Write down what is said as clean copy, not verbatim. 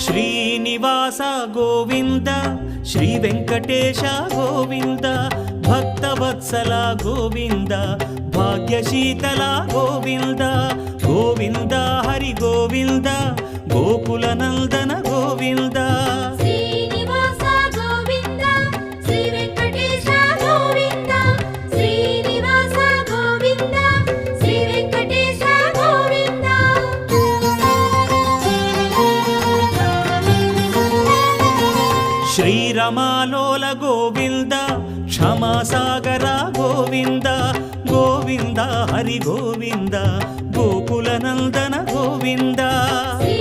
Srinivasa Govinda, Shri Venkatesha Govinda, Bhaktavatsala Govinda, భాగ్యశీతల Govinda, Govinda Hari Govinda, Gokula Nandana Govinda. Srinivasa Govinda, Shri Venkatesha Govinda, Srinivasa Govinda, Shri Venkatesha Govinda. శ్రీరమాలోల Govinda, క్షమాసాగర Govinda, Govinda Hari Govinda, Gokula Nandana Govinda. Shri